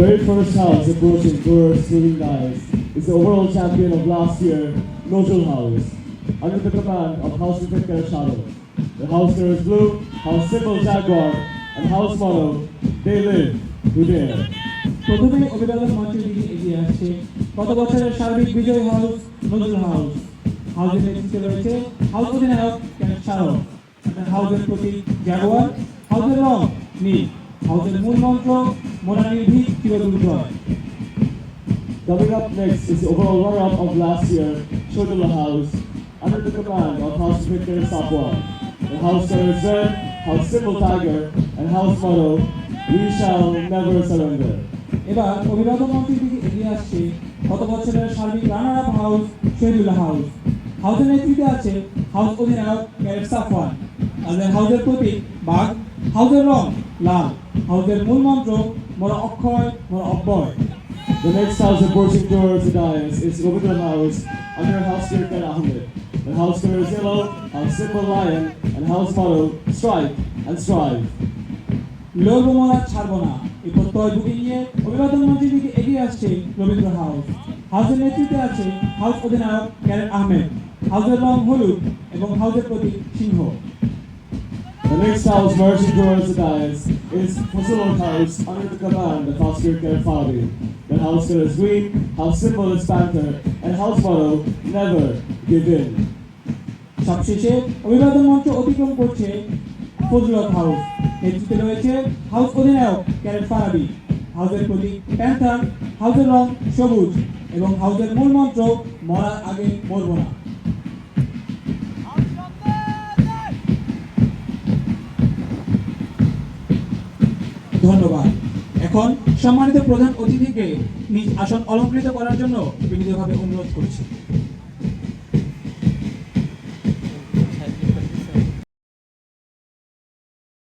very first house approaching towards Sweden Guys is the overall champion of last year, Nozul House, under the command of House Protector Shadow. The house color is blue, house symbol Jaguar, and house motto, they live, we dare. প্রথমে অভিবাদন মঞ্চের দিকে এগিয়ে আসছে গত বছরের সার্বিক বিজয়ী হাউস নজরুল হাউস। হাউসের নেতৃত্বে রয়েছে হাউস অধিনায়ক কেনেথ শারো, হাউসের প্রতীক জাগুয়ার, হাউসের রং নীল, হাউসের মূল মন্ত্র মোরা নির্ভীক চিরদুর্জয়। Coming up next is the overall runner-up of last year, Shodula House, under the command of House Victor Sapwa. The house color is red, house symbol tiger, and house motto, we shall never surrender. এবার অভিবাদন মঞ্চের দিকে এগিয়ে আসছে গত বছরের সার্বিক runner up house Shahidullah house. হাউসের নেতৃত্বে আছে হাউস অধিনায়ক কেনেথ সাফওয়ান, আর হাউসের প্রতীক বাঘ, হাউসের রং লাল, হাউসের মূল মন্ত্র মোরা অক্ষয় মোরা অব্যয়। The next house approaching towards the dais is Govindra House, under House Kirtan Ahmed. The house color is yellow, house symbol lion, and house motto, strike and strive. লড়বো মোরা ছাড়বো না এই প্রত্যয় বুকে নিয়ে অভিবাদন মঞ্চের দিকে এগিয়ে আসছে রবীন্দ্র হাউস। হাউসের নেতৃত্বে আছে হাউস অধিনায়ক ক্যারেন আহমেদ, হাউসের রং হলুদ এবং হাউসের প্রতীক সিংহ। The next house merging towards the dais is Fasulon House, under the command of House Kirtan Fabi. The house color is green, house symbol is panther, and house motto, never give in. সবশেষে অভিবাদন মঞ্চ অতিক্রম করছে ফজলত house. নেতৃত্বে রয়েছে house অধিনায়ক carat Farabi, হাউসের প্রতীক panther, হাউসের রং সবুজ এবং হাউসের মূল মন্ত্র মরার আগে মরব না। ধন্যবাদ। এখন সম্মানিত প্রধান অতিথিকে নিজ আসন অলঙ্কৃত করার জন্য বিনীতভাবে অনুরোধ করছি।